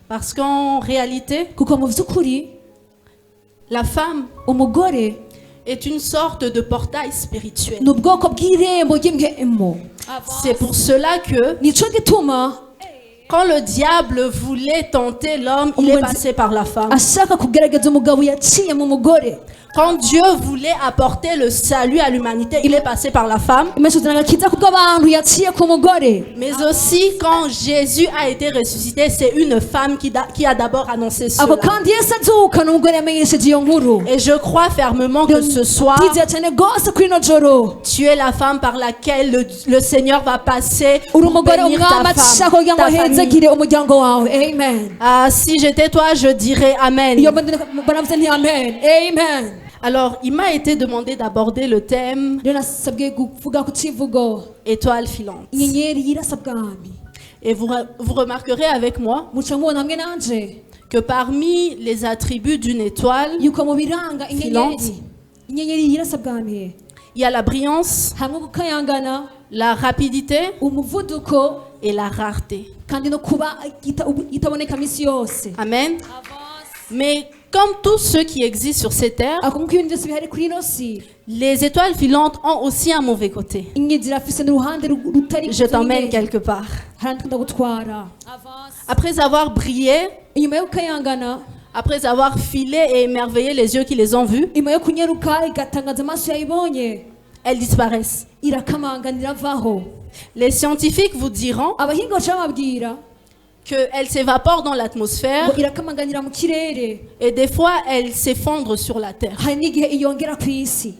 Parce qu'en réalité, kuko mu by'ukuri la femme umugore est une sorte de portail spirituel. ni ubwoko bw'irembo ry'impwemu. C'est pour cela que Nico gituma quand le diable voulait tenter l'homme, il est passé par la femme. ashaka kugerageza umugabo yaciye mu mugore. Quand Dieu voulait apporter le salut à l'humanité, il est passé par la femme. imeshuzana agakiza kubw'abantu yaciye ku mugore. Mais aussi quand Jésus a été ressuscité, c'est une femme qui a d'abord annoncé ako cela. kandi yesu azuka n'umugore yamenyesheje iyo nkuru. Et je crois fermement que ce soir, ndizera cyane rwose kuri ino joro tu es la femme par laquelle le Seigneur va passer uri pour umugore bénir umwami ta ashaka femme, kugira ngo ta famille. ahezagire umuryango wawe. Amen. Ah, si j'étais toi, je dirais Amen. iyo banavuze nti amen. Amen. Alors, il m'a été demandé d'aborder le thème rero nasabwe kuvuga ku kivugo étoile filante. inyenyeri yirasa bwami. Et vous remarquerez avec moi muca mubona hamwe nanje que parmi les attributs d'une étoile, yuko mu biranga Filante. inyenyeri yirasa bwami il y a la brillance, hamwe gukayangana, la rapidité umuvuduko et la rareté. kandi no kuba itaboneka misi yose. Amen. Mais comme tous ceux qui existent sur ces terres, ako nk'uko ibintu byose bihari kuri ino si les étoiles filantes ont aussi un mauvais côté. inyenyeri zirafise n'uruhande rutari Je t'emmène quelque part. harandi ndagutwara. Après avoir brillé, inyuma yo gukayangana, après avoir filé et émerveillé les yeux qui les ont vus, inyuma yo kunyeruka igatangaza amaso yayibonye, elles disparaissent. irakamangana iravaho. Les scientifiques vous diront abahinga baca bababwira qu'elles s'évaporent dans l'atmosphère ngo irakamanganira mu kirere, et des fois elles s'effondrent sur la terre. hari n'igihe iyongera ku isi.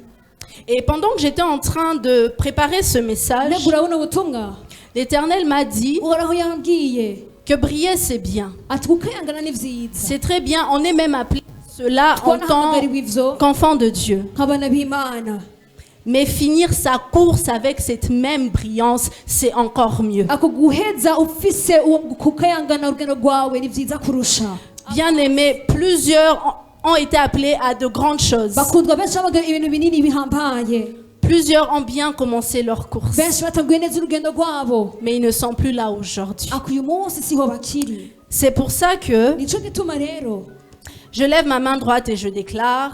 Et pendant que j'étais en train de préparer ce message, negura buno butumwa l'Éternel m'a dit uhoraho yambwiye que briller c'est bien. ati gukayangana ni vyiza, C'est très bien, on est même appelé cela en tant twanahamagariwe ivyo qu'enfant de Dieu. nk'abana b'imana. Mais finir sa course avec cette même brillance, c'est encore mieux. ako guheza ufise uwo kukayangana urugendo rwawe ni vyiza kurusha. Bien-aimés, plusieurs ont été appelés à de grandes choses. bakundwa benshi babaga ibintu binini bihambaye, Plusieurs ont bien commencé leur course. benshi batanguye neza urugendo rwabo, Mais ils ne sont plus là aujourd'hui. ako uyu munsi siho bakiri. C'est pour ça que nico gituma rero je lève ma main droite et je déclare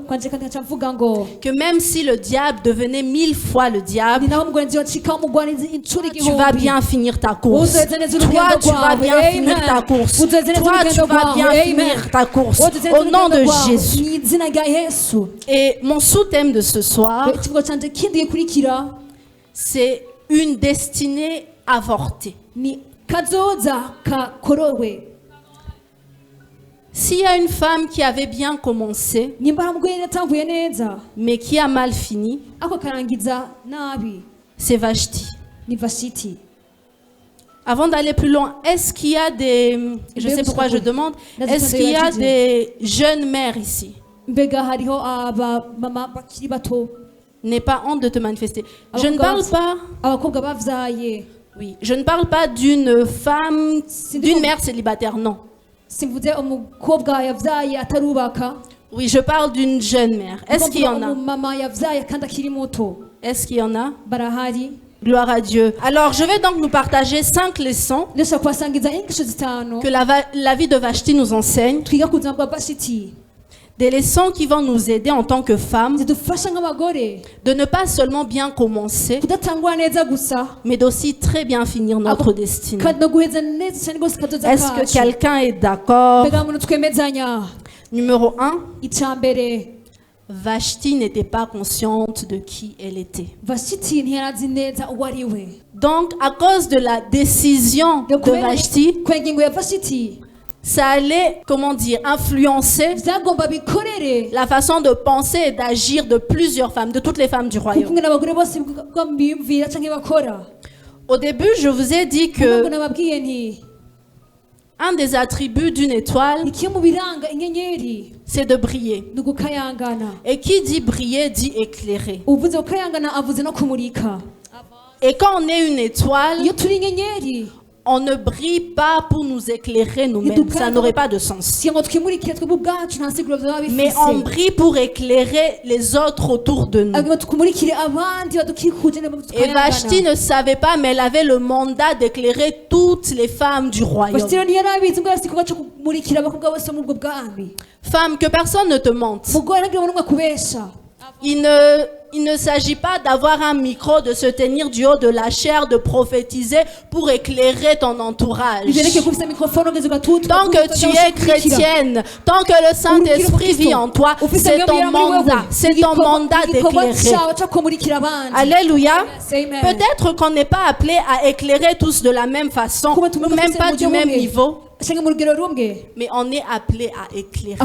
kwanje kandi nkaca mvuga ngo que même si le diable devenait 1000 fois le diable, ni naho umugwanzi yocika umugwanizi incuro tu vas igihumbi. bien finir ta course. Uzoheza neza Toi, urugendo tu vas rwawe. bien finir Amen. ta course. Uzoheza neza Toi, tu urugendo vas rwawe. bien Amen. finir ta course. Uzoheza neza Au nom de urugendo rwawe. Jésus. Mu izina rya Yesu. Et mon sous-thème de ce soir, ikivugo canje kindi gikurikira c'est une destinée avortée. ni kazoza kakorowe. S'il y a une femme qui avait bien commencé, nimba hari umugore yatanguye neza mais qui a mal fini, ako karangiza nabi, c'est Vashti. ni Vashiti. Avant d'aller plus loin, est-ce qu'il y a des... Je sais pourquoi je demande. Est-ce qu'il y a des jeunes mères ici? mbega hariho aba mama bakiri bato, N'aie pas honte de te manifester. Je ne parle pas... abakobwa bavyaye. Oui, je ne parle pas d'une femme, d'une mère célibataire, non. simvuze umukobwa yavyaye atarubaka, Oui, je parle d'une jeune mère. Est-ce qu'il y en a? mama yavyaye kandi akiri muto, Est-ce qu'il y en a? barahari. Gloire à Dieu. Alors, je vais donc nous partager 5 leçons ndashaka kubasangiza inyigisho zitanu que la vie de Vashti nous enseigne. twiga ku buzima bwa Vashiti, Des leçons qui vont nous aider en tant que femmes zidufasha nk'abagore de ne pas seulement bien commencer, kudatangura neza gusa, mais d'aussi très bien finir notre destinée. kandi no guheza neza cyane rwose kazoza Est-ce que kacu. quelqu'un est d'accord? mbega muntu twemezanya. Numéro 1, icya mbere, Vashti n'était pas consciente de qui elle était. Vashiti ntiyarazi neza uwo ari we. Donc, à cause de la décision de Vashti, ku ngingo ya Vashiti ça allait, comment dire, influencer byagomba bikorere la façon de penser et d'agir de plusieurs femmes, de toutes les femmes du kuko royaume. ngena abagore bose bwa biyumvira canke bakora. Au début, je vous ai dit Nubwo que nababwiye nti un des attributs d'une étoile, ikiyo mu biranga inyenyeri c'est de briller. ni ugukayangana. Et qui dit briller dit éclairer. uvuze gukayangana avuze no kumurika. Et quand on est une étoile, iyo turi inyenyeri on ne brille pas pour nous éclairer nous-mêmes. Ça n'aurait pas de sens. Mais on brille pour éclairer les autres autour de nous. Et Vashti ne savait pas, mais elle avait le mandat d'éclairer toutes les femmes du royaume. Femme, que personne ne te mente. Il ne s'agit pas d'avoir un micro, de se tenir du haut de la chair, de prophétiser pour éclairer ton entourage. Tant que tu es chrétienne, tant que le Saint-Esprit vit en toi, c'est ton mandat. C'est ton mandat d'éclairer. Alléluia. Peut-être qu'on n'est pas appelé à éclairer tous de la même façon, ou même pas du même niveau. Mais on est appelé à éclairer.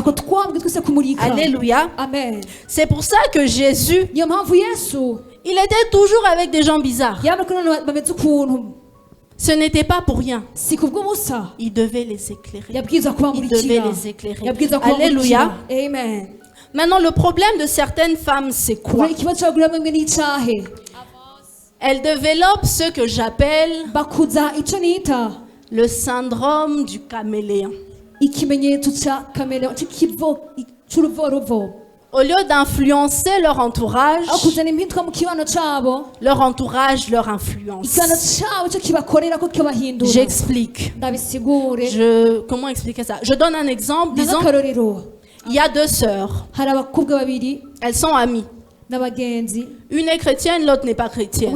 Alléluia. Amen. C'est pour ça que Jésus, il était toujours avec des gens bizarres. Ce n'était pas pour rien. Il devait les éclairer. Il devait les éclairer. Alléluia. Amen. Maintenant, le problème de certaines femmes, c'est quoi? Elles développent ce que j'appelle le syndrome du caméléon. Au lieu d'influencer leur entourage leur influence. J'explique. Comment expliquer ça? Je donne un exemple. Disons, il y a deux sœurs. Elles sont amies. Une est chrétienne, l'autre n'est pas chrétienne.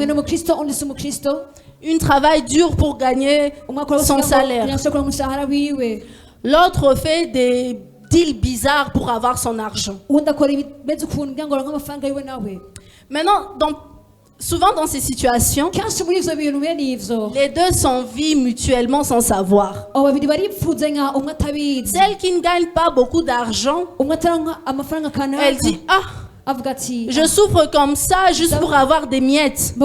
Une travaille dur pour gagner son salaire. L'autre fait des deals bizarres pour avoir son argent. Maintenant, souvent dans ces situations, les deux s'envient mutuellement sans savoir. Celle qui ne gagne pas beaucoup d'argent, elle dit « Ah, je souffre comme ça juste pour avoir des miettes.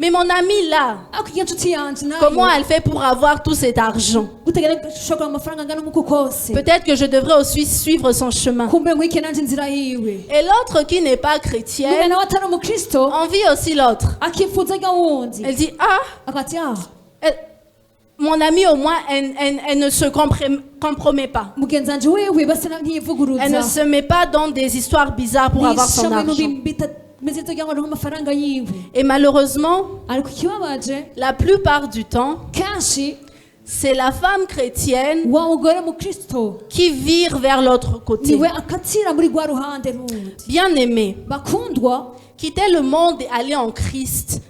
Mais mon amie là, comment elle fait pour avoir tout cet argent? Peut-être que je devrais aussi suivre son chemin. » Et l'autre qui n'est pas chrétienne envie aussi l'autre. Elle dit « Ah, mon amie au moins, elle ne se compromet pas. Elle ne se met pas dans des histoires bizarres pour avoir son argent. » Et malheureusement, la plupart du temps, c'est la femme chrétienne qui vire vers l'autre côté. Bien aimé, quitter le monde et aller en Christ,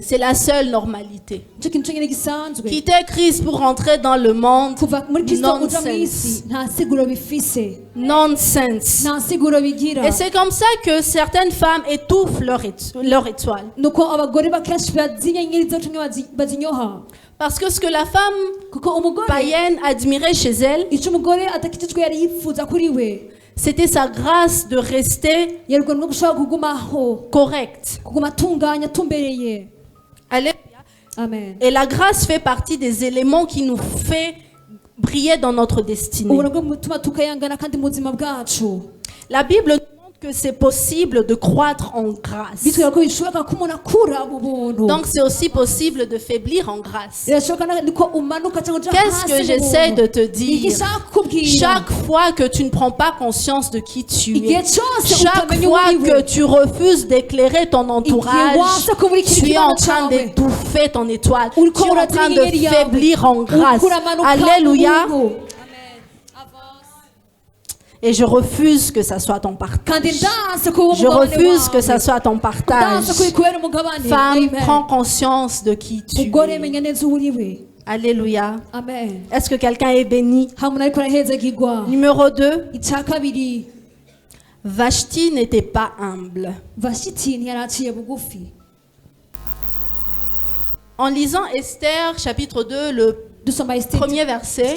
c'est la seule normalité. Quitter Christ pour rentrer dans le monde, nonsense. Nonsense. Et c'est comme ça que certaines femmes étouffent leur étoile. Parce que ce que la femme païenne admirait chez elle, c'était sa grâce de rester correcte. Alléluia. Amen. Et la grâce fait partie des éléments qui nous fait briller dans notre destinée. La Bible nous montre que c'est possible de croître en grâce. Donc c'est aussi possible de faiblir en grâce. Qu'est-ce que j'essaie de te dire? Chaque fois que tu ne prends pas conscience de qui tu es, chaque fois que tu refuses d'éclairer ton entourage, tu es en train d'étouffer ton étoile. Tu es en train de faiblir en grâce. Alléluia. Et je refuse que ça soit ton partage. Je refuse que ça soit ton partage. Femme, prends conscience de qui tu es. Alléluia. Amen. Est-ce que quelqu'un est béni? Numéro 2. Vashti n'était pas humble. En lisant Esther, chapitre 2, le premier verset.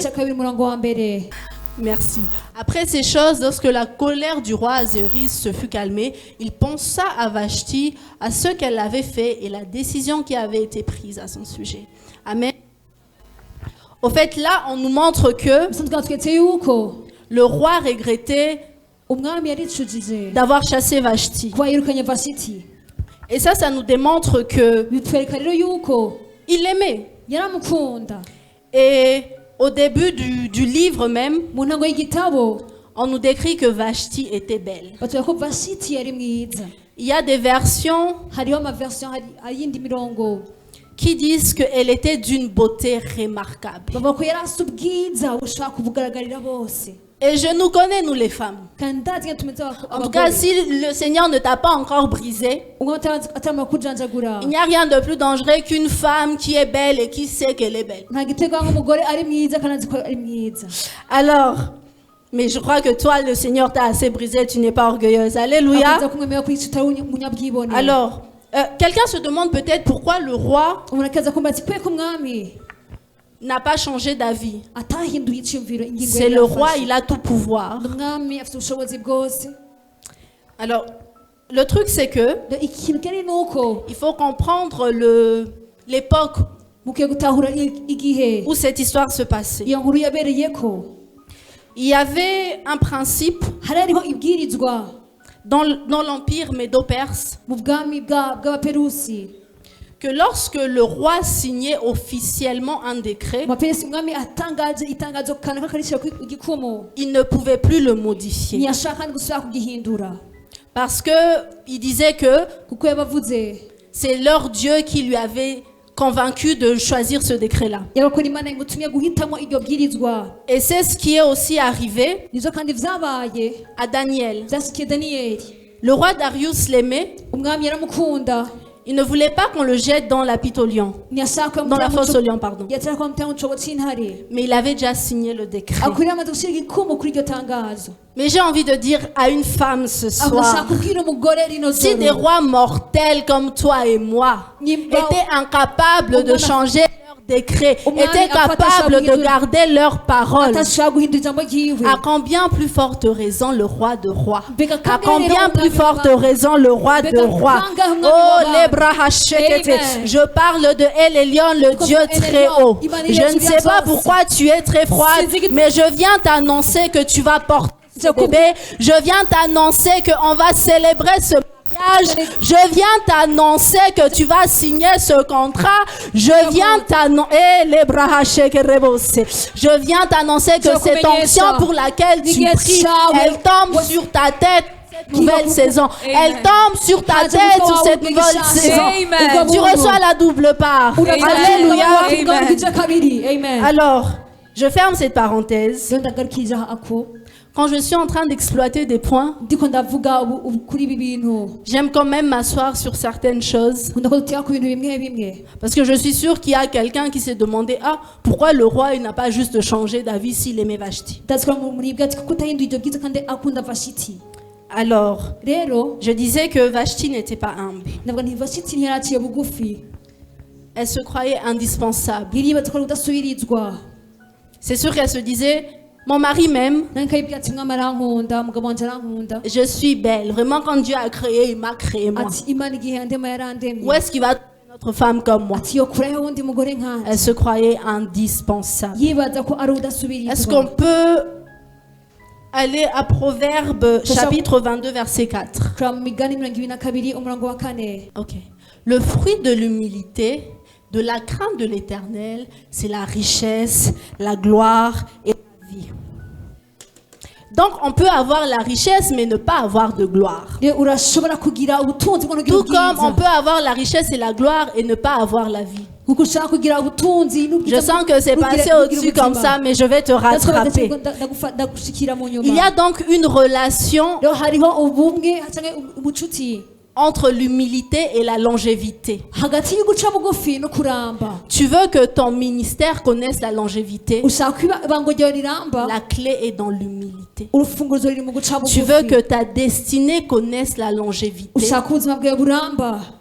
Merci. Après ces choses, lorsque la colère du roi Ahasuérus se fut calmée, il pensa à Vashti, à ce qu'elle avait fait et la décision qui avait été prise à son sujet. Amen. Au fait, là, on nous montre que le roi regrettait d'avoir chassé Vashti. Et ça nous démontre que il l'aimait. Et au début du livre même, on nous décrit que Vashti était belle. Il y a des versions qui disent qu'elle était d'une beauté remarquable. Et je nous connais, nous les femmes. En tout cas, si le Seigneur ne t'a pas encore brisé, il n'y a rien de plus dangereux qu'une femme qui est belle et qui sait qu'elle est belle. Alors, mais je crois que toi, le Seigneur t'a assez brisé, tu n'es pas orgueilleuse. Alléluia. Alors, quelqu'un se demande peut-être pourquoi le roi n'a pas changé d'avis. C'est le roi, il a tout pouvoir. Alors, le truc c'est que il faut comprendre l'époque où cette histoire se passait. Il y avait un principe dans l'empire médo-perse que lorsque le roi signait officiellement un décret, il ne pouvait plus le modifier. Parce qu'il disait que c'est leur Dieu qui lui avait convaincu de choisir ce décret-là. Et c'est ce qui est aussi arrivé à Daniel. Le roi Darius l'aimait. Il ne voulait pas qu'on le jette dans la pite aux lions. Dans la fosse aux lions, pardon. Mais il avait déjà signé le décret. Mais j'ai envie de dire à une femme ce soir, si des rois mortels comme toi et moi étaient incapables de changer leur décret, étaient capables de garder leur parole, à combien plus forte raison le roi de rois? À combien plus forte raison le roi de rois? Oh, je parle de El Elyon, le Dieu très haut. Je ne sais pas pourquoi tu es très froide, mais je viens t'annoncer que tu vas porter ce bébé. Je viens t'annoncer qu'on va célébrer ce mariage. Je viens t'annoncer que tu vas signer ce contrat. Je viens t'annoncer que cette onction pour laquelle tu pries, elle tombe sur ta tête. Nouvelle saison, elle tombe sur ta tête sur cette nouvelle saison. Tu reçois la double part. Alléluia. Alors, je ferme cette parenthèse. Quand je suis en train d'exploiter des points, j'aime quand même m'asseoir sur certaines choses. Parce que je suis sûre qu'il y a quelqu'un qui s'est demandé, pourquoi le roi il n'a pas juste changé d'avis s'il aimait Vashti. Alors, je disais que Vashti n'était pas humble. Elle se croyait indispensable. C'est sûr qu'elle se disait, mon mari m'aime. Je suis belle. Vraiment, quand Dieu a créé, il m'a créé moi. Où est-ce qu'il va trouver notre femme comme moi? Elle se croyait indispensable. Est-ce qu'on peut aller à Proverbes chapitre 22 verset 4? Ok. Le fruit de l'humilité, de la crainte de l'Éternel, c'est la richesse, la gloire et la vie. Donc on peut avoir la richesse mais ne pas avoir de gloire. Tout comme on peut avoir la richesse et la gloire et ne pas avoir la vie. Je sens que c'est passé au-dessus comme ça, mais je vais te rattraper. Il y a donc une relation entre l'humilité et la longévité. Tu veux que ton ministère connaisse la longévité? La clé est dans l'humilité. Tu veux que ta destinée connaisse la longévité?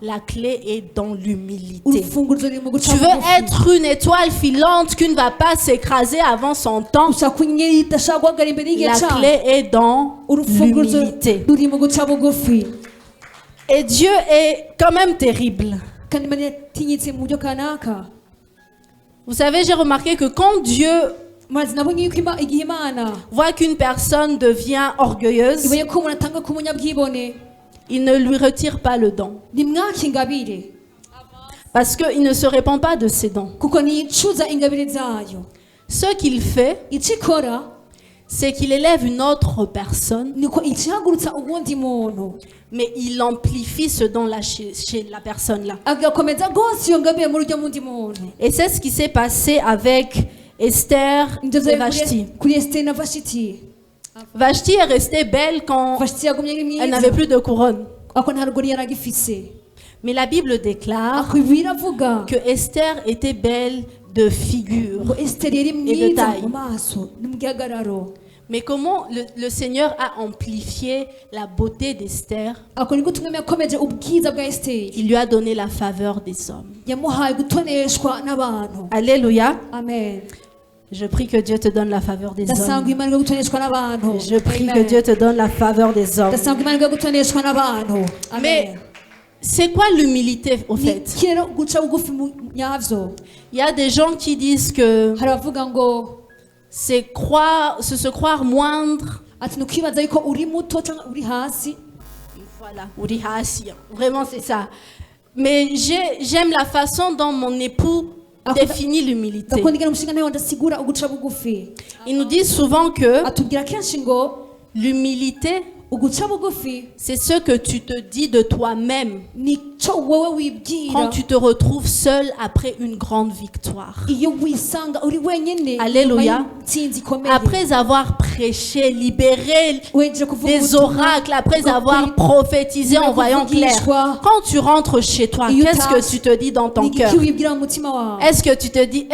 La clé est dans l'humilité. Tu veux être une étoile filante qui ne va pas s'écraser avant son temps? La clé est dans l'humilité. Et Dieu est quand même terrible. Vous savez, j'ai remarqué que quand Dieu voit qu'une personne devient orgueilleuse, il ne lui retire pas le don. nimwake ingabire Parce qu'il ne se répand pas de ses dons. kuko nicuza ingabire zayo. Ce qu'il fait, icyo ikora c'est qu'il élève une autre personne, niko ikihagurutsa ubundi muntu mais il amplifie ce don-là chez la personne-là. agakomeza rwose iyo ngabire muri uryo mundi muntu. Et c'est ce qui s'est passé avec Esther et Vashti. kuri Esther na Vashti. Vashti est restée belle quand Vashti yagumye ari elle mwiza n'avait plus de couronne. ako nta rugori yari agifise. Mais la Bible déclare ako biravuga que Esther était belle de figure. ngo Esther yari de mwiza taille. mu maso no mu gihagararo. Mais comment le Seigneur a amplifié la beauté d'Esther? ako niko tumwe yakomeje ubwiza bwa Esther. Il lui a donné la faveur des hommes. yamuhaye gutoneshwa n'abantu. Alléluia. Amen. Je prie que Dieu te donne la faveur des ndasanga hommes. imana yo gutoneshwa n'abantu. Je prie Amen. que Dieu te donne la faveur des hommes. ndasanga imana yo gutoneshwa n'abantu. Mais Amen. c'est quoi l'humilité au ni fait? kero guca bugufi mu nyavyo. Il y a des gens qui disent que hari abavuga ngo c'est se croire moindre. ati ni ukwibaza yuko uri muto cyangwa uri hasi. Voilà, uri hasi. Vraiment c'est ça. Mais j'aime la façon dont mon époux définit l'humilité. gakunda ingene umushinga nawe ndasigura uguca bugufi. Il nous dit souvent que atubwira kenshi ngo l'humilité, uguca bugufi c'est ce que tu te dis de toi-même nico wowe quand wibwira tu te retrouves seul après une grande victoire. iyo wisanga uri wenyine Alléluia. nyuma y'intsinzi ikomeye. Après avoir prêché, libéré wejeje kuvuga des ubutumwa, oracles, après bwo avoir kuri- prophétisé en voyant clair, quand tu rentres chez toi, qu'est-ce que tu te dis dans ton ni cœur? iki wibwira mu mutima wawe. Est-ce que tu te dis,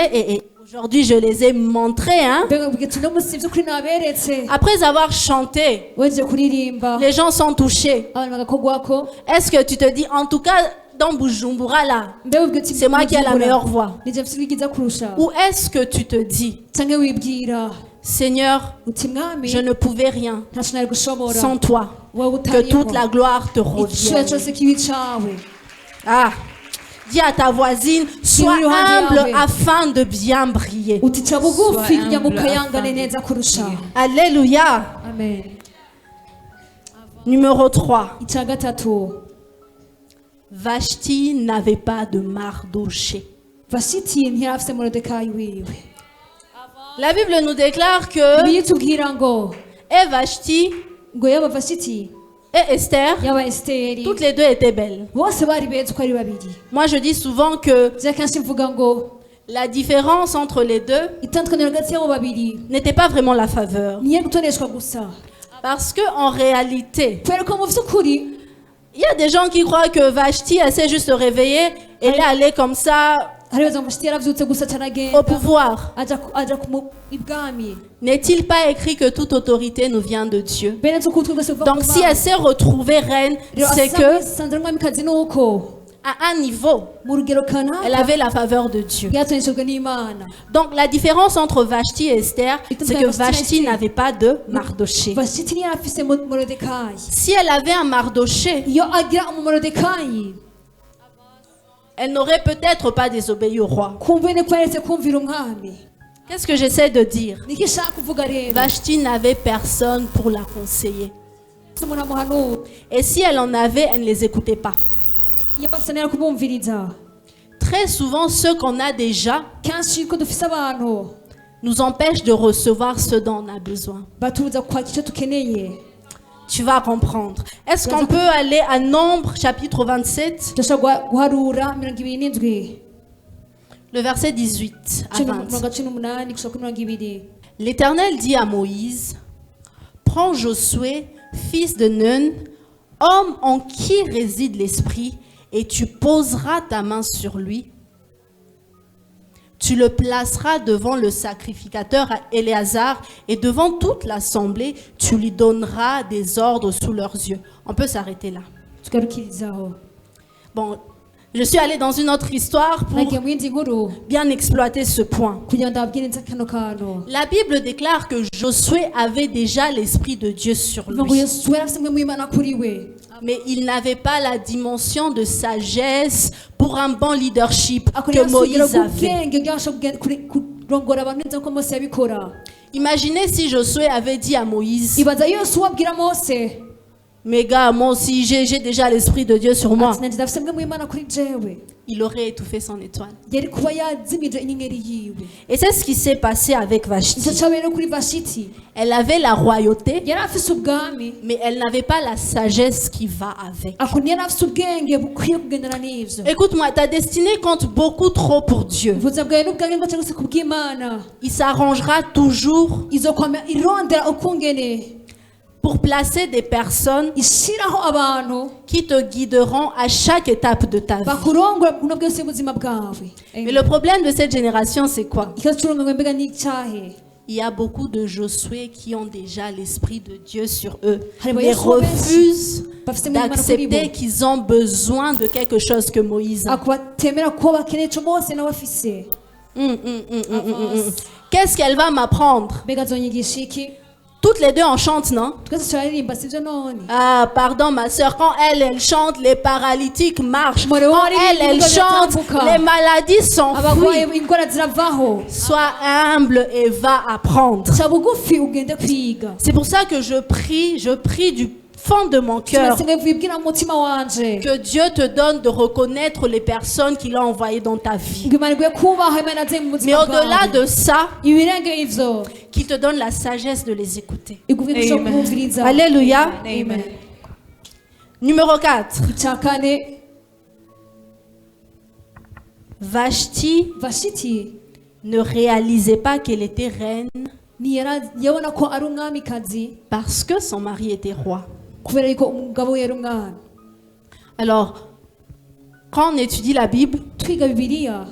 aujourd'hui je les ai montrés, hein? mbega ubwira ati no musi by'ukuri naberetse. Après avoir chanté, wejeje kuririmba les gens sont touchés. abantu bagakogwako. Est-ce que tu te dis, en tout cas, dans Bujumbura là, mbega ubwira ati c'est moi qui ai la meilleure voix? nije mfite igiza kurusha. Ou est-ce que tu te dis, canke wibwira Seigneur, uti mwami je ne pouvais rien ntacyo nari gushobora sans toi, wowe que utariho. toute la gloire te icyuya revienne. cyose kibi cawe. Ah, dis à ta voisine, sois humble afin de bien briller. uti ca bugufi Sois kugira ngo humble ukayangane afin neza kurusha. Alléluia. Amen. Numéro 3. icya gatatu Vashti n'avait pas de Mardoché. Vashiti ntiyari afise Moridekayi wiwe. La Bible nous déclare que bibiliya itubwira ngo et Vashti ngo yaba Vashiti et Esther, yaba Esiteri toutes les deux étaient belles. bose bari beza uko ari babiri. Moi je dis souvent que je kenshi mvuga ngo la différence entre les deux itandukaniro hagati y'abo babiri n'était pas vraiment la faveur. niyo gutoneshwa gusa. Parce que en réalité, kubera ko mu by'ukuri il y a des gens qui croient que Vashti, elle s'est juste réveillée et elle est allée comme ça haribaza ngo Vashiti yaravyutse gusa au caragenda pouvoir. aja ibwami. N'est-il pas écrit que toute autorité nous vient de Dieu? bene nzi ko utwe bwose buva Donc ku si Mana. elle s'est retrouvée reine, Rero c'est que asanzwe umwamikazi ni uko à un niveau, mu rugero elle kanaka avait la faveur de Dieu. byatoneshejwe n'Imana. Donc la différence entre Vashti et Esther, c'est que Vashti n'avait pas de Mardoché. Vashiti ntiyari afise Moridekayi. Si elle avait un Mardoché, iyo agira umumorodekayi elle n'aurait peut-être pas désobéi au roi. kumva ne kweretse kumvira umwami. Qu'est-ce que j'essaie de dire? niki ishaka kuvuga rero Vashti n'avait personne pour la conseiller. umuntu amuhanura Et si elle en avait, elle ne les écoutait pas. iyo afise nera kubumviriza. Très souvent, ce qu'on a déjà kenshi ko dufise abantu nous empêche de recevoir ce dont on a besoin. batubuza kwakira icyo tukeneye. Tu vas comprendre. Est-ce qu'on peut aller à Nombre, chapitre 27, turashobora guharura 27 le verset 18 à 20. 18 gushika kuri 20. L'Éternel dit à Moïse, prends Josué, fils de Nun, homme en qui réside l'Esprit, et tu poseras ta main sur lui. Tu le placeras devant le sacrificateur Éléazar et devant toute l'assemblée, tu lui donneras des ordres sous leurs yeux. On peut s'arrêter là. tugarukirizaho. Bon, je suis allée dans une autre histoire pour nagiye mu yindi nkuru bien exploiter ce point. kugira ngo ndababwire neza kano kantu. La Bible déclare que Josué avait déjà l'Esprit de Dieu sur ngo lui. Yosuwa yari afise umwe mu Imana kuri we. Mais il n'avait pas la dimension de sagesse pour un bon leadership ako que Moïse yasugira avait. ubwenge bwabasha kurongora abantu neza ko Mose yabikora. Imaginez si Josué avait dit à Moïse, ibaza Yosuwa abwira Mose Mais gars, moi aussi, j'ai déjà l'Esprit de Dieu sur moi. ati nanjye ndafise mwe w'Imana kuri jewe Il aurait étouffé son étoile. yari kuba yazimije inyenyeri yiwe. Et c'est ce qui s'est passé avec nicyo Vashti. cyabaye no kuri Vashiti. Elle avait la royauté, yari afise ubwami mais elle n'avait pas la sagesse qui va avec. ako ntiyari afise ubwenge bukwiye kugendana n'ivyo. Écoute-moi, ta destinée compte beaucoup trop pour Dieu. ubuzima bwawe n'ubwange ngo cyangwa se kubw'Imana Il s'arrangera toujours izokwama irondera ukungene pour placer des personnes ishiraho abantu qui te guideront à chaque étape de ta vie. bakurongora buno bwose ubuzima bwawe. Mais le problème de cette génération, c'est quoi? ikibazo cy'urungano mbega ni icyahe? Il y a beaucoup de Josué qui ont déjà l'Esprit de Dieu sur eux, Hari mais abayobozi refusent bafite mu Imana kuri d'accepter bo qu'ils ont besoin de quelque chose que Moïse a. ako batemera ko bakeneye ico Mose nawe afise. Qu'est-ce qu'elle va m'apprendre? mbega azonyigisha iki? Toutes les deux on chante, non? twese turaririmba sivyo none? Ah, pardon ma soeur, quand elle chante, les paralytiques marchent. Mure Quand wari elle ibigo chante, biratambuka. les maladies s'enfuient. abarwaye ingwara ziravaho. Sois humble et va apprendre. ca bugufi ugende kwiga. C'est pour ça que je prie du fond de mon cœur tunasenga vibwira mu mutima wanje que Dieu te donne de reconnaître les personnes qu'il a envoyées dans ta vie. ngo Imana iguhe kubaha Imana aze mu Mais buzima au-delà bwawe. de ça, ibirenge ivyo qu'il te donne la sagesse de les écouter. iguhe gushobora kumviriza. Alléluia. Amen. Numéro 4. icya kane Vashti Vashiti ne réalisait pas qu'elle était reine yabona ko ari umwamikazi parce que son mari était roi. kubera yuko umugabo we yari umwami. Alors, quand on étudie la Bible, twiga bibiliya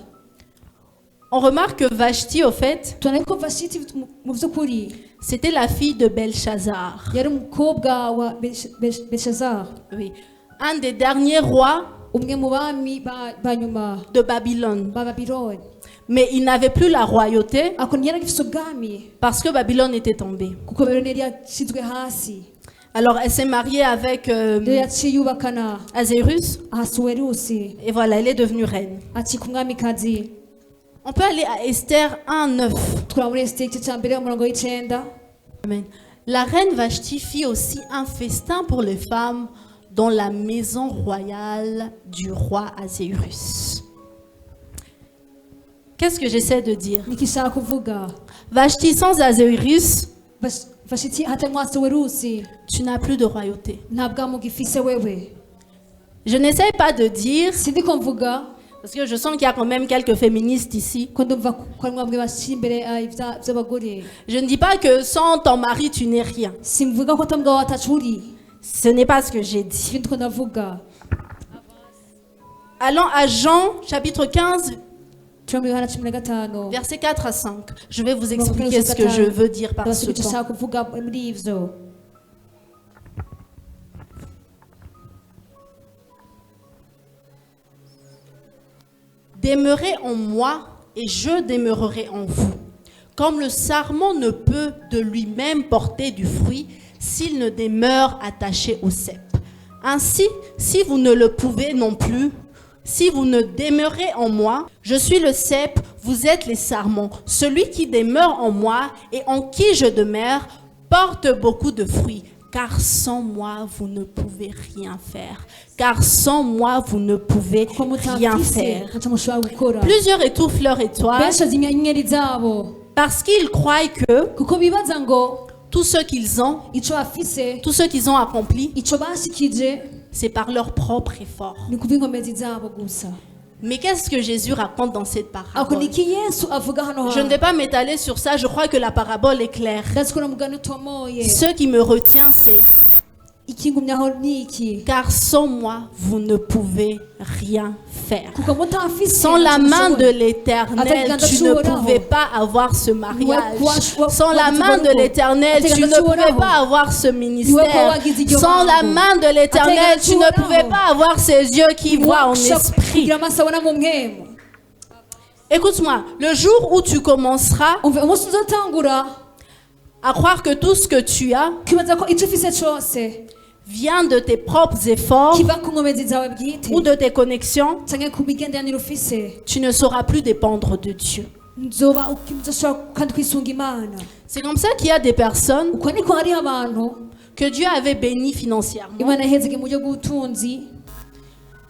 on remarque que Vashti, au fait, tubona ko Vashiti mu by'ukuri c'était la fille de Belshazzar. yari umukobwa wa Belshazzar, Oui. Un des derniers rois umwe mu bami ba nyuma de Babylone. ba Babiloni. Mais il n'avait plus la royauté ako ntiyari agifise ubwami parce que Babylone était tombée. kuko Babiloni yari yashyizwe hasi. Alors elle s'est mariée avec rero yaciye yubakana Azerus Ahasuwerusi et voilà, elle est devenue reine. acika umwamikazi. On peut aller à Esther 1:9. tukura muri Esiteri igice cya mbere umurongo w'icenda. Amen. La reine Vashti fit aussi un festin pour les femmes dans la maison royale du roi Azerus. Qu'est-ce que j'essaie de dire? niki nshaka kuvuga? Vashti sans Azerus, Vashiti hatarimo Ahasuwerusi tu n'as plus de royauté. nta bwami ugifise wewe. Je n'essaie pas de dire, sindiko mvuga parce que je sens qu'il y a quand même quelques féministes ici. ko ndumva ko ari mwebwe bashyira imbere by'abagore. Je ne dis pas que sans ton mari, tu n'es rien. simvuga ko atamugabo watacu uri, Ce n'est pas ce que j'ai dit. ibindi ko ndavuga. Allons à Jean, chapitre 15, turi muri Yohana 15 versets 4 à 5. Je vais vous expliquer ce que je veux dire par ce icyo temps. nshaka kuvuga muri ivyo. Demeurez en moi et je demeurerai en vous. Comme le sarment ne peut de lui-même porter du fruit s'il ne demeure attaché au cep. Ainsi, si vous ne le pouvez non plus, si vous ne demeurez en moi, je suis le cep, vous êtes les sarments. Celui qui demeure en moi et en qui je demeure porte beaucoup de fruits. Car sans moi, vous ne pouvez rien faire. Car sans moi, vous ne pouvez rien faire. Plusieurs étouffent leur étoile benshi bazimya inyenyeri zabo parce qu'ils croient que kuko bibaza ngo tout ce qu'ils ont, ico bafise tout ce qu'ils ont accompli, ico bashikije c'est par leur propre effort. ni kuva inkomezi zabo gusa. Mais qu'est-ce que Jésus raconte dans cette ako parabole? niki Yesu avuga hano Je ne vais pas m'étaler sur ça, je crois que la parabole est claire. ndazi ko namugani utomoye. Ce qui me retient, c'est ikingumyaho niki car sans moi, vous ne pouvez rien faire. kuko mutafise Sans la main de l'Éternel, tu ne pouvais pas avoir ce mariage. Sans la main de l'Éternel, tu ne pouvais pas avoir ce ministère. Sans la main de l'Éternel, tu ne pouvais pas avoir ces yeux qui voient en esprit. kugira amaso abona mu mwemu. Écoute-moi, le jour où tu commenceras umva umunsi uzotangura à croire que tout ce que tu as kwibaza ko ico ufise cose vient de tes propres efforts kiva ku nkomezi zawe bwite ou de tes connexions, canke ku migenderanire ufise, tu ne sauras plus dépendre de Dieu. nzoba uzoshobora kandi kwisunga Imana. C'est comme ça qu'il y a des personnes, uko niko hariho abantu que Dieu avait béni financièrement. Imana yahezege mu buryo bw'ubutunzi.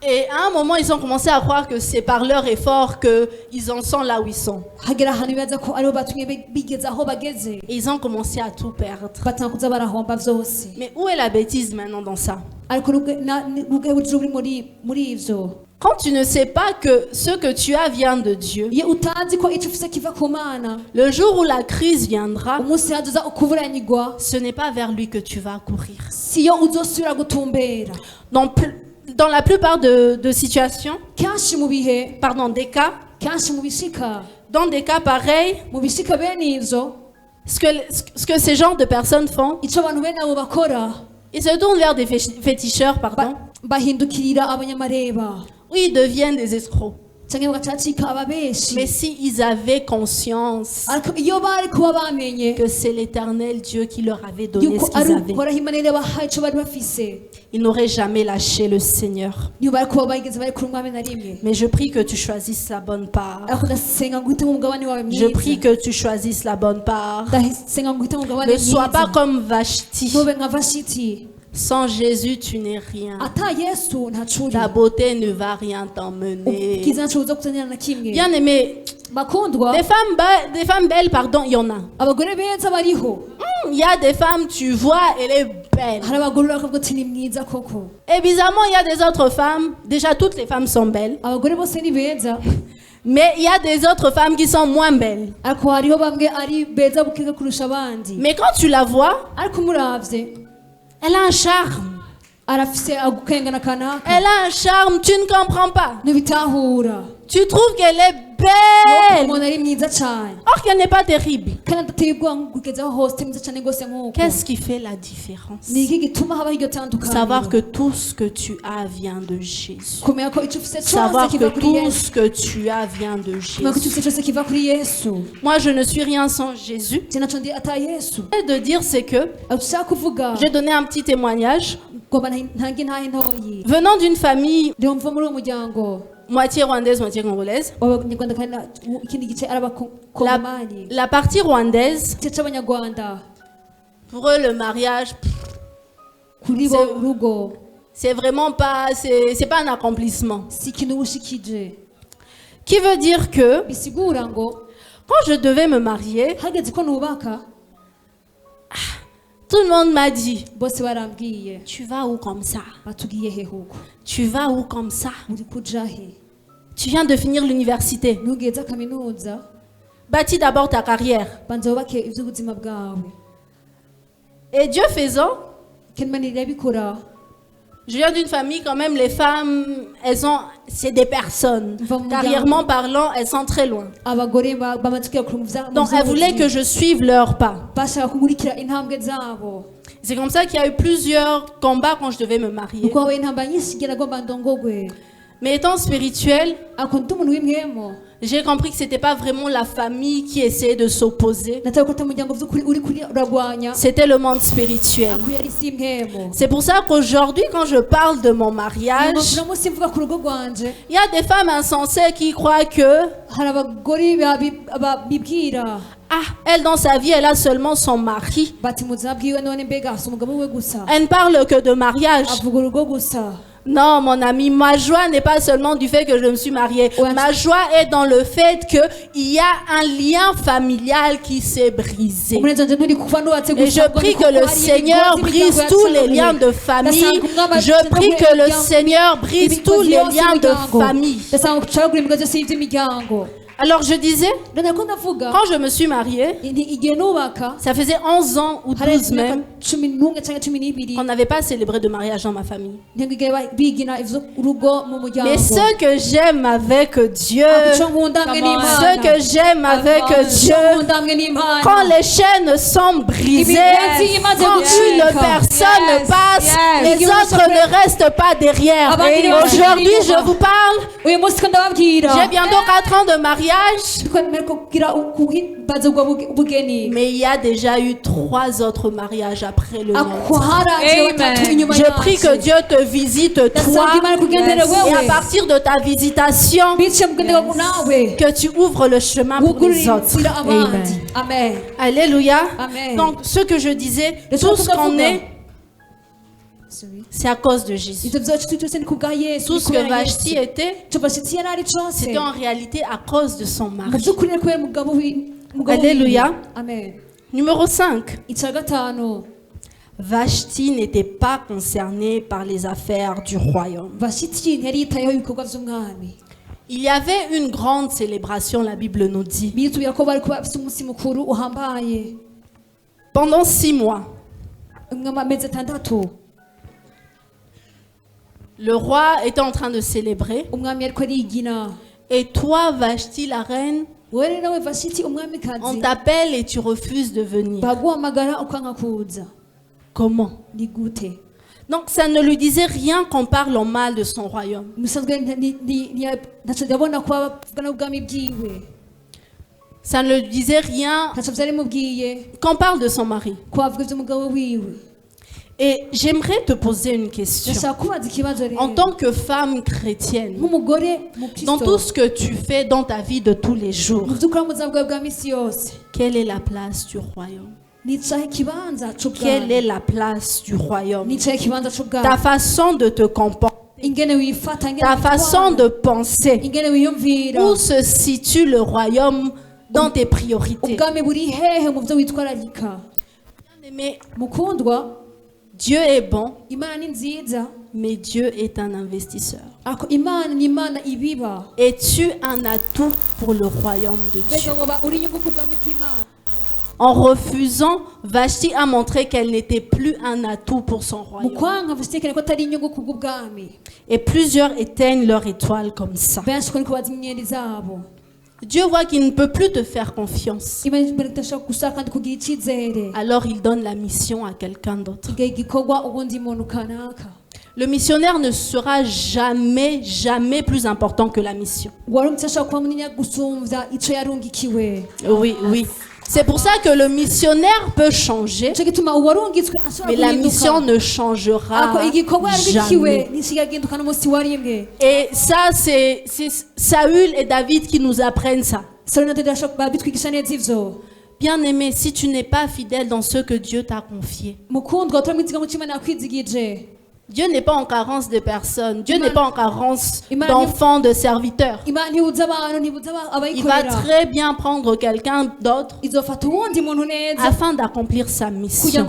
Et à un moment, ils ont commencé à croire que c'est par leur effort qu'ils en sont là où ils sont. hagera ahantu bibaza ko aribo batumye bigeza aho bageze. Et ils ont commencé à tout perdre. batanga kuza barahomba vyose. Mais où est la bêtise maintenant dans ça? ariko ruge buri muri ivyo. Quand tu ne sais pas que ce que tu as vient de Dieu, iyo utazi ko ico ufise kiva ku Mana, le jour où la crise viendra, umunsi hazoza ukuburanyigwa, ce n'est pas vers lui que tu vas courir. siyo uzosubira gutumbera. Dans la plupart de situations, kenshi mu bihe, des cas, kenshi mu bishika, dans des cas pareils, mu bishika bene ivyo, ce que ces genres de personnes font, ico abantu bene abo bakora, ils se tournent vers des féticheurs, bahindukirira abanyamareba, où ils deviennent des escrocs. canke bagacika ababeshi. Mais s'ils avaient conscience ariko iyo bari kuba bamenye que c'est l'Éternel Dieu qui leur avait donné yuko ce qu'ils ari avaient, uhoraho Imana yabahaye ico bari bafise, ils n'auraient jamais lâché le Seigneur. niyo bari kuba bageze bari kuri umwami na rimwe. Mais je prie que tu choisisses la bonne part. ariko ndasenga ngo uhitemo umugabane wawe Je prie mwiza. que tu choisisses la bonne part. ndasenga ngo uhitemo umugabane Ne sois pas mwiza. comme Vashti. ntube nka Vashiti. Sans Jésus, tu n'es rien. ata Yesu ntacuri. Ta beauté ne va rien t'emmener. ubwiza ntaco buzokuzanira na kimwe. Bien aimé, bakundwa, des femmes belles, il y en a. abagore beza bariho. Il y a des femmes, tu vois, elle est belle. hari abagore bakavuga ati ni mwiza koko. Et bizarrement, il y a des autres femmes. Déjà, toutes les femmes sont belles. abagore bose ni beza, Mais il y a des autres femmes qui sont moins belles. ariko hariho bamwe ari beza bukiga kurusha abandi. Mais quand tu la vois, ariko umuravye elle a un charme. arafise agukengana kanaka. Elle a un charme, tu ne comprends pas. ntibitahura. Tu trouves qu'elle est belle, umuntu ari mwiza cyane or qu'elle n'est pas terrible. kandi adateye ubwoba kugezaho hose mwiza cyane rwose nk'uko. Qu'est-ce qui fait la différence? ni iki gituma habaho iryo Savoir que tandukaniro? tout ce que tu as vient de Jésus. kumenya ko icyo ufise cyose Savoir que kiva kuri tout Yesu. ce que tu as vient de kumenya ko icyo Jésus. ufise cyose kiva kuri Yesu. Moi, je ne suis rien sans Jésus. je naco ndi ata Yesu. Et de dire, c'est que ushaka kuvuga j'ai donné un petit témoignage. ngomba ntange ntahe ntoyi. Venant d'une famille ndi mva muri uwo muryango moitié rwandaise, moitié congolaise, w'abanyarwanda kandi ikindi gice ari abakongomani. la partie rwandaise, igice c'abanyarwanda pour eux, le mariage, kuri bo urugo c'est vraiment pas, c'est pas un accomplissement. si ikintu ubushikije. Qui veut dire que bisigura ngo quand je devais me marier, hageze ko nubaka, tout le monde m'a dit, bose barambwiye tu vas où comme ça? batugiye he huko, Tu vas où comme ça? uri kuja he, Tu viens de finir l'université. ntugeze kaminuza, Bâtis d'abord ta carrière. banza wubake ivy'ubuzima bwawe. Et Dieu faisant, Imana irabikora. je viens d'une famille quand même, les femmes, c'est des personnes. Carrièrement parlant, elles sont très loin. abagore bamaze kugera ku muvya. Donc elles voulaient que je suive leurs pas. bashaka kumurikira intambwe zabo. C'est comme ça qu'il y a eu plusieurs combats quand je devais me marier. nuko habaye intambara nyinshi igira agomba ndongogwe. Mais étant spirituel, ako ndi umuntu w'imwemo, j'ai compris que c'était pas vraiment la famille qui essayait de s'opposer. natawe ko atamuryango vy'ukuri uri kuri uragwanya, C'était le monde spirituel. ako yari si imwemo. C'est pour ça qu'aujourd'hui, quand je parle de mon mariage, uno munsi mvuga ku rugo rwanje, il y a des femmes insensées qui croient que, hari abagore bibwira elle dans sa vie, elle a seulement son mari. bati mu buzima bwiwe none mbega hasi umugabo we gusa, Elle ne parle que de mariage. avuga urugo gusa. Non, mon ami, ma joie n'est pas seulement du fait que je me suis mariée. Ouais. Ma joie est dans le fait qu'il y a un lien familial qui s'est brisé. umunezero nturi kuva nubatse Et je gusa, prie ngo que le hari Seigneur imigozi brise imiryango tous les yacamuye. liens de famille. Ndasanga Je prie que le Seigneur brise tous les liens de famille. ndasanga gucagura imigozi yose y'ivy'imiryango. Alors je disais, none ko ndavuga quand je me suis mariée, igihe nubaka ça faisait 11 ans ou 12 même, 11 canke 12 qu'on n'avait pas célébré de mariage dans ma famille. ntibigere bigina urugo mu muryango. Mais ce que j'aime avec Dieu, Ico nkunda hamwe n'Imana. ce que j'aime avec Dieu, Ico nkunda hamwe n'Imana. quand les chaînes sont brisées, quand une personne passe, les autres ne restent pas derrière. Et aujourd'hui, je vous parle, uyu munsi ko ndababwira j'ai bientôt 4 ans de mariage, twemere kugira ukuhimbaza ubwo bugeni. mais il y a déjà eu 3 autres mariages après le mien. ako haraje batatu inyuma Je prie que Dieu te visite toi, ndasanga Imana kugendere et à wewe partir de ta visitation, bice mugendere nawe que tu ouvres le chemin pour wugurure les autres. inzira abandi. Amen. Alléluia. Amen. Donc, ce que je disais, Le tout soir, ce tout à qu'on fait. est, C'est à cause de Jésus. Tout ce que Vashti était, c'était en réalité à cause de son mari. Alléluia. Amen. Numéro 5. Vashti n'était pas concernée par les affaires du royaume. Il y avait une grande célébration, la Bible nous dit. Pendant 6 mois. Le roi était en train de célébrer. Et toi, Vashti, la reine, on t'appelle et tu refuses de venir. Comment? Donc ça ne lui disait rien qu'on parle en mal de son royaume. Ça ne lui disait rien qu'on parle de son mari. Et j'aimerais te poser une question. En tant que femme chrétienne, dans tout ce que tu fais dans ta vie de tous les jours, quelle est la place du royaume? Quelle est la place du royaume? Ta façon de te comporter, ta façon de penser, où se situe le royaume dans tes priorités? Mais Dieu est bon, mais Dieu est un investisseur. Es-tu un atout pour le royaume de Dieu? En refusant, Vashti a montré qu'elle n'était plus un atout pour son royaume. Et plusieurs éteignent leur étoile comme ça. Dieu voit qu'il ne peut plus te faire confiance. Alors il donne la mission à quelqu'un d'autre. Le missionnaire ne sera jamais plus important que la mission. Oui. C'est pour ça que le missionnaire peut changer, mais la mission ne changera jamais. Et ça, c'est Saül et David qui nous apprennent ça. Bien-aimé, si tu n'es pas fidèle dans ce que Dieu t'a confié, Dieu n'est pas en carence de personnes. Dieu n'est pas en carence d'enfants, de serviteurs. Il va très bien prendre quelqu'un d'autre afin d'accomplir sa mission.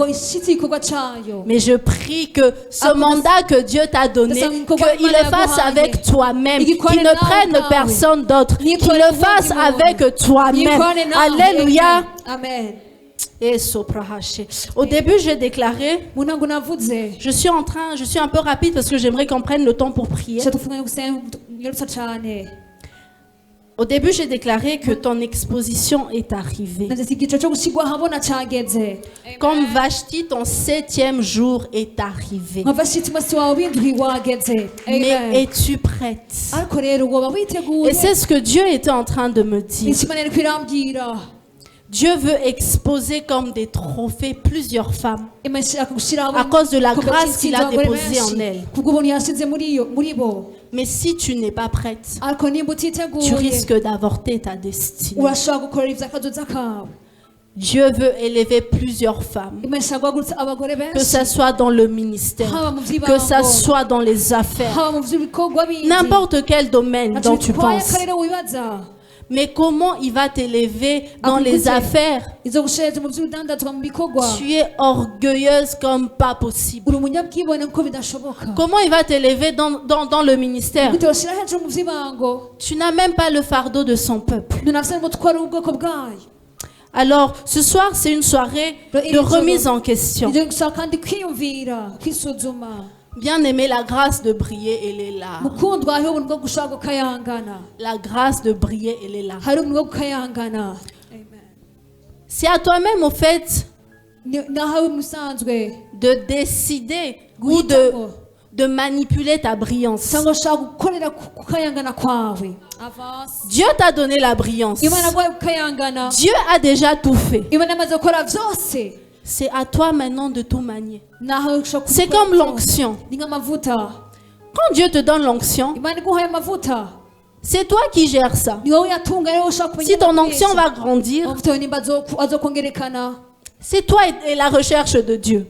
Mais je prie que ce mandat que Dieu t'a donné, qu'il le fasse avec toi-même, qu'il ne prenne personne d'autre, qu'il le fasse avec toi-même. Alléluia. Amen. Et au début, j'ai déclaré, je suis un peu rapide parce que j'aimerais qu'on prenne le temps pour prier. Au début, j'ai déclaré que ton exposition est arrivée. Comme Vashti, ton 7e jour est arrivé. Mais es-tu prête? Et c'est ce que Dieu était en train de me dire. Dieu veut exposer comme des trophées plusieurs femmes à cause de la grâce qu'il a déposée en elles. Mais si tu n'es pas prête, tu risques d'avorter ta destinée. Dieu veut élever plusieurs femmes, que ce soit dans le ministère, que ce soit dans les affaires, n'importe quel domaine dont tu penses. Mais comment il va t'élever dans les affaires? Tu es orgueilleuse comme pas possible. Comment il va t'élever dans le ministère? Tu n'as même pas le fardeau de son peuple. Alors, ce soir, c'est une soirée de remise en question. Bien-aimé, la grâce de briller, elle est là. La grâce de briller, elle est là. C'est à toi-même, au fait, de décider ou de manipuler ta brillance. Dieu t'a donné la brillance. Dieu a déjà tout fait. C'est à toi maintenant de tout manier. C'est comme l'onction. Quand Dieu te donne l'onction, c'est toi qui gères ça. Si ton onction va grandir, c'est toi et la recherche de Dieu.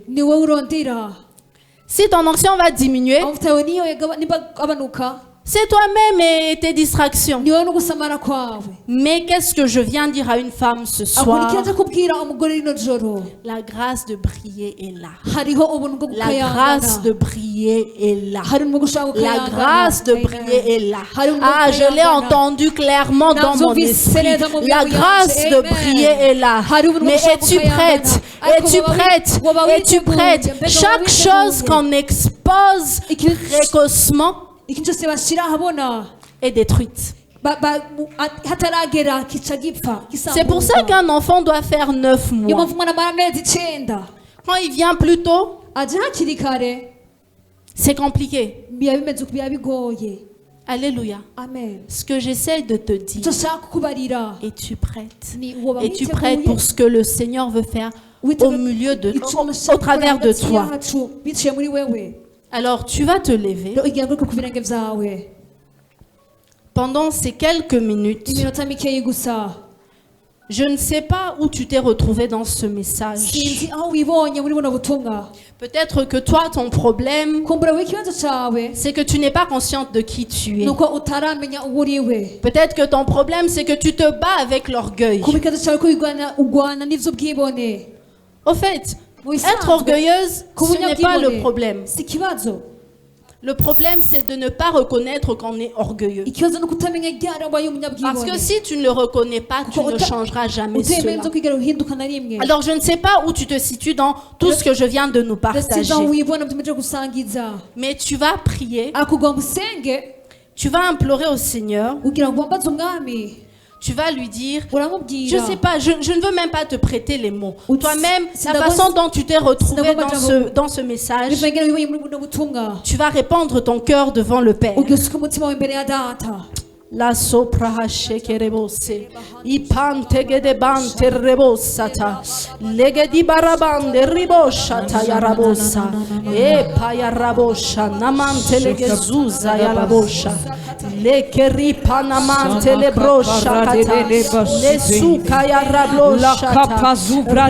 Si ton onction va diminuer, amavuta yawe niyo nimba abanuka c'est toi-même et tes distractions. ni wowe no gusamara kwawe. Mais qu'est-ce que je viens dire à une femme ce soir? akurikira kubwira umugore rino joro La grâce de prier est là. hariho ubuntu bwo La grâce de prier est là. hari mu gushaka La grâce de prier est là. Hari Ah, je l'ai entendu clairement dans mon esprit. La grâce de prier est là. Mais es-tu prête? Es-tu prête? Es-tu prête? Chaque chose qu'on expose précocement ikintu cyose bashira habona est détruite. hataragera kica gipfa. C'est pour ça qu'un enfant doit faire 9 niyo mois. mpamvu umwana amara amezi 9 Quand il vient plus tôt, aje hakiri kare c'est compliqué. biba bimeze biba bigoye. Alléluia. Amen. Ce que j'essaie de te dire, icyo nshaka kukubarira es-tu prête? ni woba Es-tu prête pour ce que le Seigneur veut faire au milieu de, au travers de toi? biciye muri wewe. Alors tu vas te lever. igihe ngo ku birenge byawe Pendant ces quelques minutes, iminota mikeyi gusa je ne sais pas où tu t'es retrouvé dans ce message. sinzi aho wibonye muri buno butumwa. Peut-être que toi, ton problème, kumbura w'ikibazo cyawe c'est que tu n'es pas consciente de qui tu es. nuko utaramenya uwo uriwe. Peut-être que ton problème, c'est que tu te bats avec l'orgueil. kuba ikibazo cyawe ko ugwana n'ivy'ubwibone. Au fait, être orgueilleuse, ce n'est pas le problème. si ikibazo. Le problème, c'est de ne pas reconnaître qu'on est orgueilleux. ikibazo no kutamenya ryari wabaye umunyabwibone. Parce que si tu ne le reconnais pas, tu ne changeras jamais cela. kwigera uhinduka na rimwe. Alors, je ne sais pas où tu te situes dans tout ce que je viens de nous partager. Sinzi wibona byimeje gusangiza. Mais tu vas prier, akugomba usenge tu vas implorer au Seigneur, ugira ngo wambaze umwami. tu vas lui dire, je uramubwira ne sais pas, je ne veux même pas te prêter les mots. Ou Toi-même, si la d'abord- façon dont tu t'es retrouvé d'abord- dans ce message, bivangera wibonye muri buno butumwa. tu vas répandre ton cœur devant le Père. ugisuka umutima wawe imbere ya data. La sopra shekerebose, ipante de bante rebosata, lege di barabande riboshata yarabosa, e payarabosha, namante lege zuza yarabosha, leke ripa namante le brosha kata, le suka yarablosha,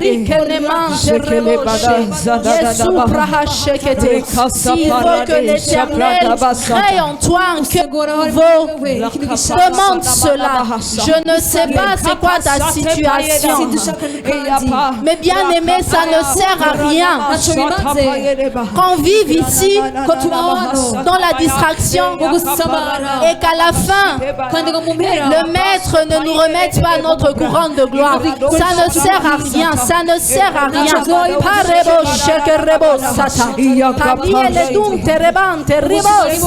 rike nemante reboshe, yesu praha shekete. S'il veut que l'Éternel crée en toi un cœur nouveau, demande cela. Je ne sais pas c'est quoi ta situation. Mais bien aimé, ça ne sert à rien qu'on vive ici dans la distraction et qu'à la fin, le maître ne nous remette pas notre couronne de gloire. Ça ne sert à rien. Ça ne sert à rien. Parebo shekerebo sata. Kabiele dum terebante ribos.